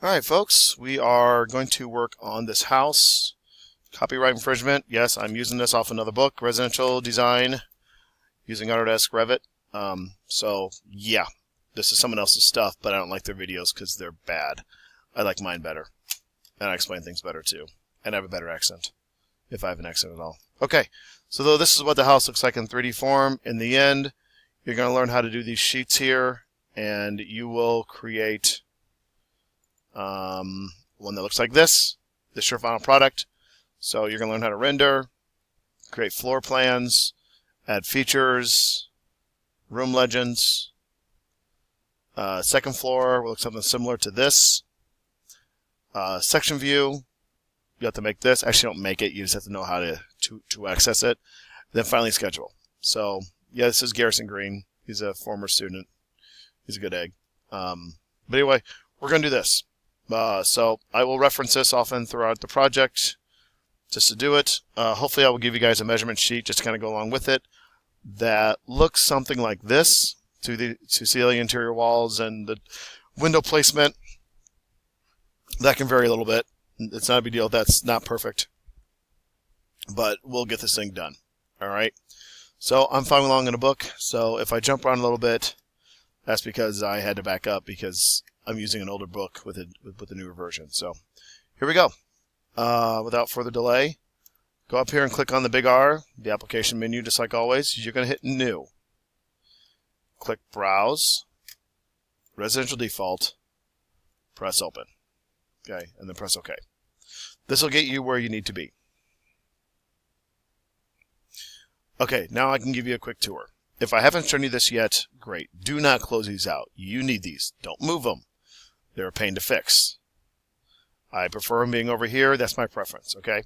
Alright folks, we are going to work on this house. Copyright infringement. Yes, I'm using this off another book, Residential Design, using Autodesk Revit. So yeah, this is someone else's stuff, but I don't like their videos because they're bad. I like mine better. And I explain things better too. And I have a better accent, if I have an accent at all. Okay, so though this is what the house looks like in 3D form, in the end, you're going to learn how to do these sheets here, and you will create one that looks like this. This is your final product. So you're going to learn how to render, create floor plans, add features, room legends. Second floor will look something similar to this. Section view, you have to make this. Actually, don't make it. You just have to know how to access it. Then finally, schedule. So yeah, this is Garrison Green. He's a former student. He's a good egg. But anyway, we're going to do this. So I will reference this often throughout the project just to do it. Hopefully I will give you guys a measurement sheet just to kind of go along with it that looks something like this to see the interior walls and the window placement. That can vary a little bit. It's not a big deal. That's not perfect. But we'll get this thing done. All right. So I'm following along in a book. So if I jump around a little bit, that's because I had to back up because I'm using an older book with the newer version. So here we go. Without further delay, go up here and click on the big R, the application menu, just like always. You're going to hit New. Click Browse, Residential Default, press Open. Okay, and then press OK. This will get you where you need to be. Okay, now I can give you a quick tour. If I haven't shown you this yet, great. Do not close these out. You need these. Don't move them. They're a pain to fix. I prefer them being over here. That's my preference, okay?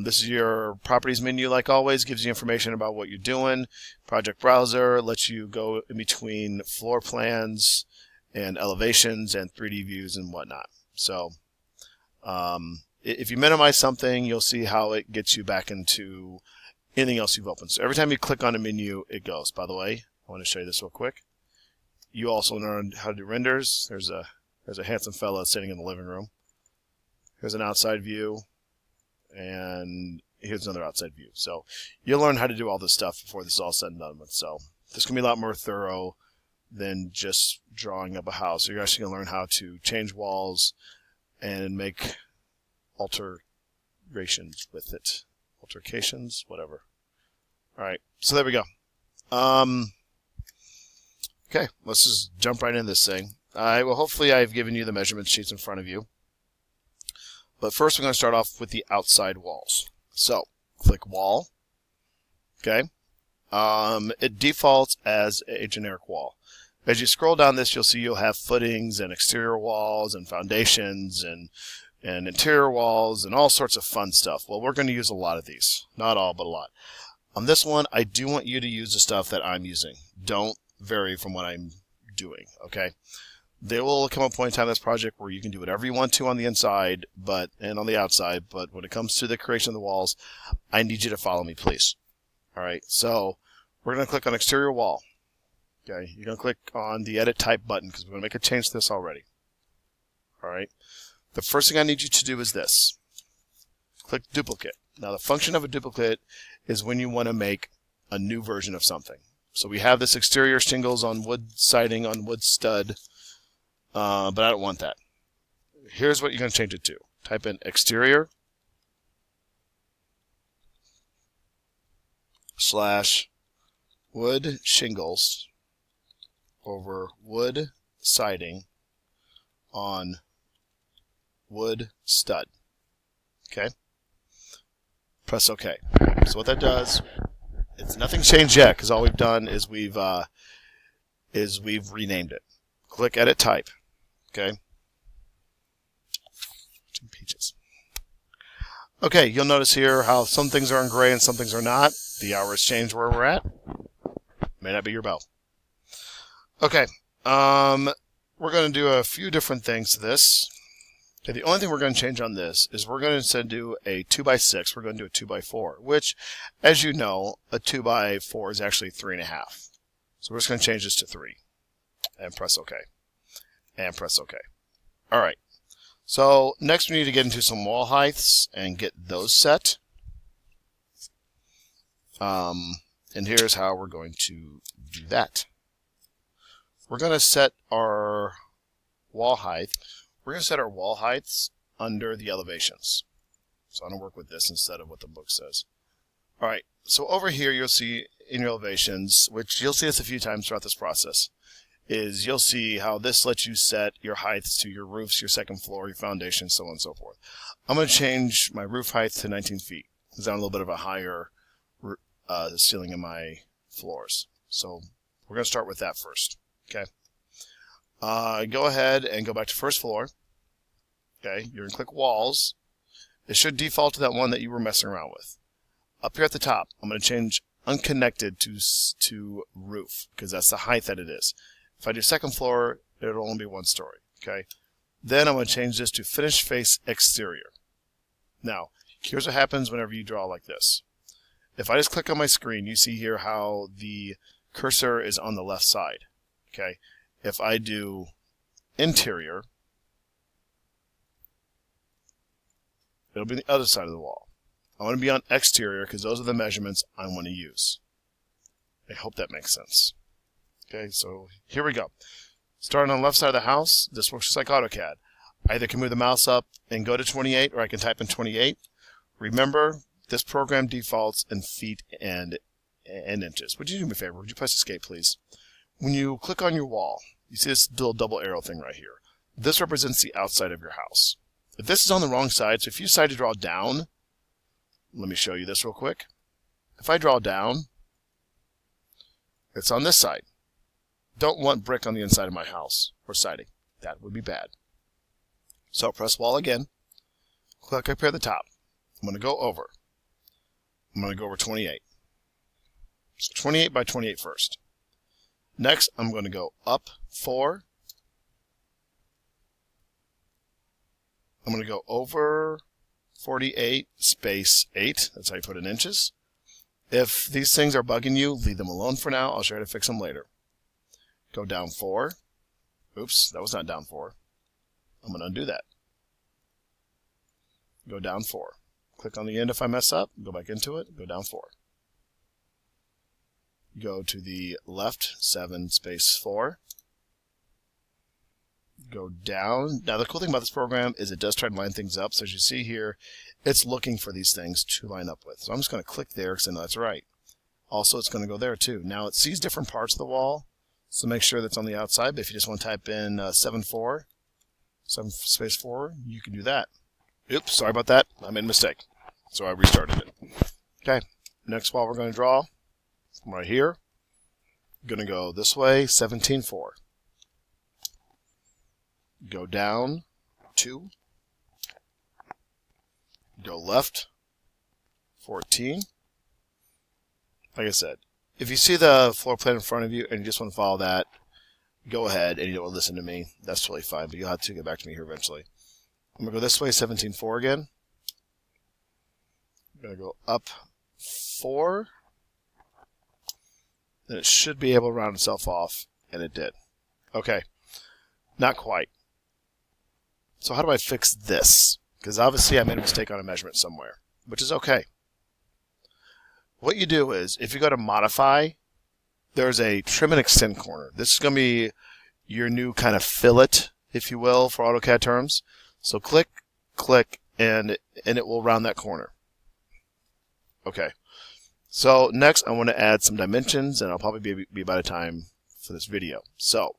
This is your properties menu, like always. Gives you information about what you're doing. Project browser lets you go in between floor plans and elevations and 3D views and whatnot. So if you minimize something, you'll see how it gets you back into anything else you've opened. So every time you click on a menu, it goes. By the way, I want to show you this real quick. You also learn how to do renders. There's a handsome fella sitting in the living room. Here's an outside view, and here's another outside view. So you'll learn how to do all this stuff before this is all said and done with. So this can be a lot more thorough than just drawing up a house. So you're actually going to learn how to change walls and make alterations with it. Altercations, whatever. All right, so there we go. Okay, let's just jump right into this thing. Hopefully I've given you the measurement sheets in front of you. But first we're going to start off with the outside walls. So, click Wall. Okay. It defaults as a generic wall. As you scroll down this, you'll see you'll have footings and exterior walls and foundations and interior walls and all sorts of fun stuff. Well, we're going to use a lot of these. Not all, but a lot. On this one, I do want you to use the stuff that I'm using. Don't vary from what I'm doing, okay? There will come a point in time in this project where you can do whatever you want to on the inside and on the outside, but when it comes to the creation of the walls, I need you to follow me, please. All right, so we're going to click on Exterior Wall. Okay, you're going to click on the Edit Type button because we're going to make a change to this already. All right, the first thing I need you to do is this. Click Duplicate. Now, the function of a duplicate is when you want to make a new version of something. So we have this exterior shingles on wood siding on wood stud, but I don't want that. Here's what you're going to change it to. Type in exterior / wood shingles over wood siding on wood stud. Okay? Press OK. So what that does, nothing's changed yet because all we've done is we've renamed it. Click Edit Type. Okay. Peaches. Okay, you'll notice here how some things are in gray and some things are not. The hour has changed where we're at. May not be your bell. Okay. We're going to do a few different things to this. Okay, the only thing we're going to change on this is we're going to instead do a 2x6. We're going to do a 2x4, which, as you know, a 2x4 is actually 3.5. So we're just going to change this to 3. And press OK. And press OK. All right. So next we need to get into some wall heights and get those set. And here's how we're going to do that. We're going to set our wall height. We're going to set our wall heights under the elevations. So I'm going to work with this instead of what the book says. All right, so over here you'll see in your elevations, which you'll see this a few times throughout this process, is you'll see how this lets you set your heights to your roofs, your second floor, your foundation, so on and so forth. I'm going to change my roof height to 19 feet because I want a little bit of a higher ceiling in my floors. So we're going to start with that first. Okay. Go ahead and go back to first floor. Okay, you're going to click walls. It should default to that one that you were messing around with. Up here at the top, I'm going to change unconnected to roof because that's the height that it is. If I do second floor, it'll only be one story. Okay. Then I'm going to change this to finish face exterior. Now, here's what happens whenever you draw like this. If I just click on my screen, you see here how the cursor is on the left side. Okay. If I do interior, it'll be the other side of the wall. I want to be on exterior because those are the measurements I want to use. I hope that makes sense. Okay, so here we go. Starting on the left side of the house, this works just like AutoCAD. I either can move the mouse up and go to 28, or I can type in 28. Remember, this program defaults in feet and inches. Would you do me a favor? Would you press escape, please? When you click on your wall, you see this little double arrow thing right here. This represents the outside of your house. If this is on the wrong side, so if you decide to draw down, let me show you this real quick. If I draw down, it's on this side. Don't want brick on the inside of my house or siding. That would be bad. So press wall again. Click up here at the top. I'm going to go over. I'm going to go over 28. So 28 by 28 first. Next, I'm going to go up 4. I'm going to go over 48 space 8. That's how you put it in inches. If these things are bugging you, leave them alone for now. I'll show you how to fix them later. Go down 4. Oops, that was not down 4. I'm going to undo that. Go down 4. Click on the end if I mess up. Go back into it. Go down 4. Go to the left 7 space 4. Go down. Now the cool thing about this program is it does try to line things up. So as you see here, it's looking for these things to line up with. So I'm just going to click there because I know that's right. Also, it's going to go there too. Now it sees different parts of the wall. So make sure that's on the outside. But if you just want to type in 7 space 4, you can do that. Oops, sorry about that. I made a mistake. So I restarted it. Okay, next wall we're going to draw from right here. Going to go this way, 17.4. Go down 2. Go left 14. Like I said, if you see the floor plan in front of you and you just want to follow that, go ahead, and you don't want to listen to me. That's totally fine, but you'll have to get back to me here eventually. I'm going to go this way, 17.4 again. I'm going to go up 4. Then it should be able to round itself off, and it did. Okay, not quite. So how do I fix this? Because obviously I made a mistake on a measurement somewhere, which is okay. What you do is, if you go to Modify, there's a Trim and Extend corner. This is going to be your new kind of fillet, if you will, for AutoCAD terms. So click, and it will round that corner. Okay. So next I want to add some dimensions, and I'll probably be by the time for this video. So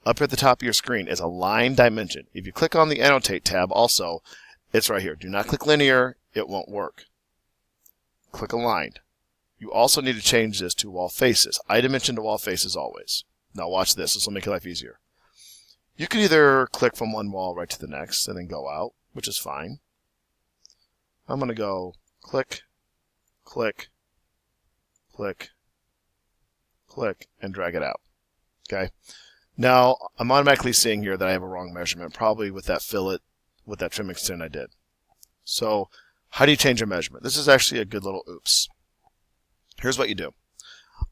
up here at the top of your screen is a line dimension. If you click on the Annotate tab also, it's right here. Do not click linear. It won't work. Click aligned. You also need to change this to wall faces. I dimension to wall faces always. Now watch this. This will make your life easier. You can either click from one wall right to the next and then go out, which is fine. I'm going to go click, click, click, click, and drag it out. Okay. Now, I'm automatically seeing here that I have a wrong measurement, probably with that fillet, with that trim extend I did. So, how do you change a measurement? This is actually a good little oops. Here's what you do.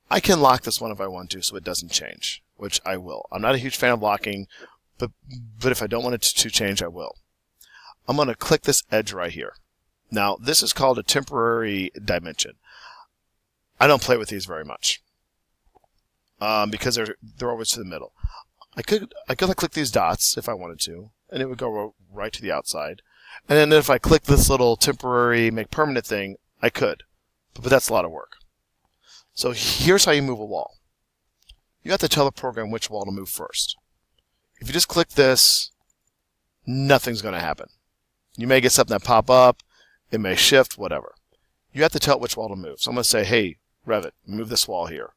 I can lock this one if I want to so it doesn't change, which I will. I'm not a huge fan of locking, but if I don't want it to change, I will. I'm going to click this edge right here. Now, this is called a temporary dimension. I don't play with these very much because they're always to the middle. I could click these dots if I wanted to, and it would go right to the outside. And then if I click this little temporary make permanent thing, I could. But that's a lot of work. So here's how you move a wall. You have to tell the program which wall to move first. If you just click this, nothing's going to happen. You may get something that pop up. It may shift, whatever. You have to tell it which wall to move. So I'm going to say, hey, Revit, move this wall here.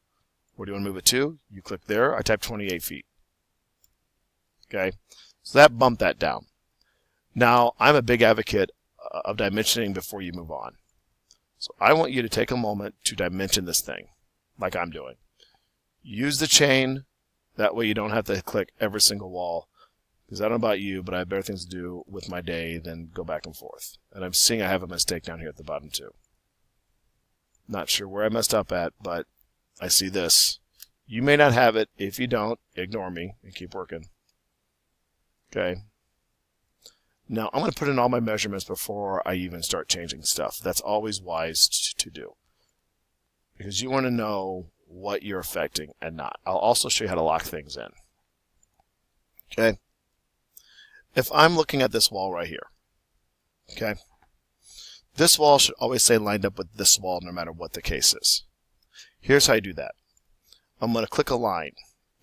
Where do you want to move it to? You click there. I type 28 feet. Okay, so that bumped that down. Now, I'm a big advocate of dimensioning before you move on. So I want you to take a moment to dimension this thing, like I'm doing. Use the chain. That way you don't have to click every single wall. Because I don't know about you, but I have better things to do with my day than go back and forth. And I'm seeing I have a mistake down here at the bottom too. Not sure where I messed up at, but I see this. You may not have it. If you don't, ignore me and keep working. Okay. Now I'm going to put in all my measurements before I even start changing stuff. That's always wise to do. Because you want to know what you're affecting and not. I'll also show you how to lock things in. Okay. If I'm looking at this wall right here, okay, this wall should always stay lined up with this wall no matter what the case is. Here's how you do that. I'm going to click Align.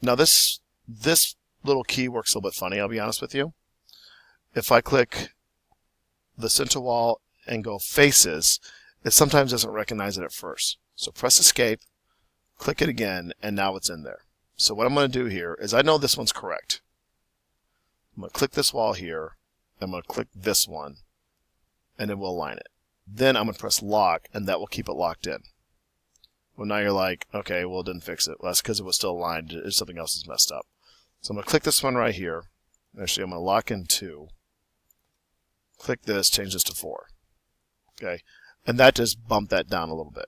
Now this little key works a little bit funny, I'll be honest with you. If I click the center wall and go Faces, it sometimes doesn't recognize it at first. So press Escape, click it again, and now it's in there. So what I'm going to do here is I know this one's correct. I'm going to click this wall here. I'm going to click this one, and it will align it. Then I'm going to press Lock, and that will keep it locked in. Well, now you're like, okay, well, it didn't fix it. Well, that's because it was still aligned. Something else is messed up. So I'm going to click this one right here. Actually, I'm going to lock in 2. Click this, change this to 4. Okay, and that just bumped that down a little bit.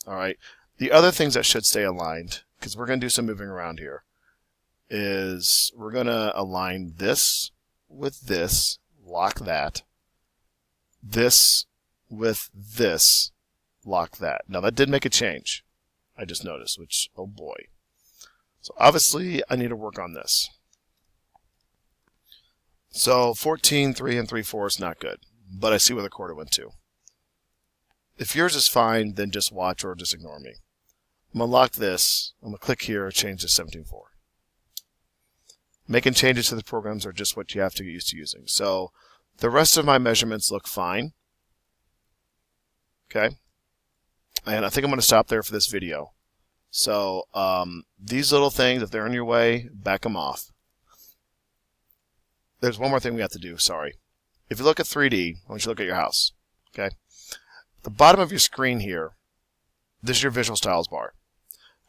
All right. The other things that should stay aligned, because we're going to do some moving around here, is we're going to align this with this, lock that, this with this, lock that. Now that did make a change, I just noticed, which, oh boy. So obviously I need to work on this. So 14, 3 and 3/4 is not good, but I see where the quarter went to. If yours is fine, then just watch or just ignore me. I'm going to lock this, I'm going to click here, change to 17/4. Making changes to the programs are just what you have to get used to using. So the rest of my measurements look fine. Okay. And I think I'm going to stop there for this video. So these little things, if they're in your way, back them off. There's one more thing we have to do, sorry. If you look at 3D, I want you to look at your house. Okay. The bottom of your screen here, this is your visual styles bar.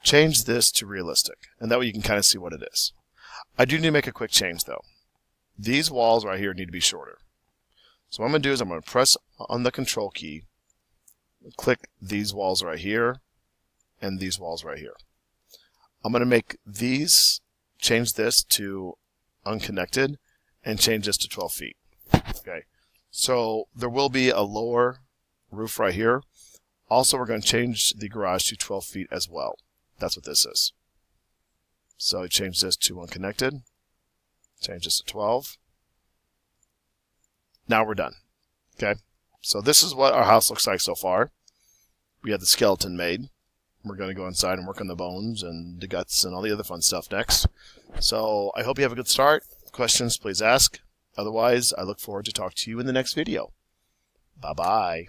Change this to realistic, and that way you can kind of see what it is. I do need to make a quick change though. These walls right here need to be shorter. So what I'm going to do is I'm going to press on the control key, click these walls right here, and these walls right here. I'm going to make these, change this to unconnected, and change this to 12 feet. Okay, so there will be a lower roof right here. Also, we're going to change the garage to 12 feet as well. That's what this is. So I change this to unconnected, change this to 12. Now we're done. Okay, so this is what our house looks like so far. We have the skeleton made. We're going to go inside and work on the bones and the guts and all the other fun stuff next. So I hope you have a good start. Questions, please ask. Otherwise, I look forward to talking to you in the next video. Bye-bye.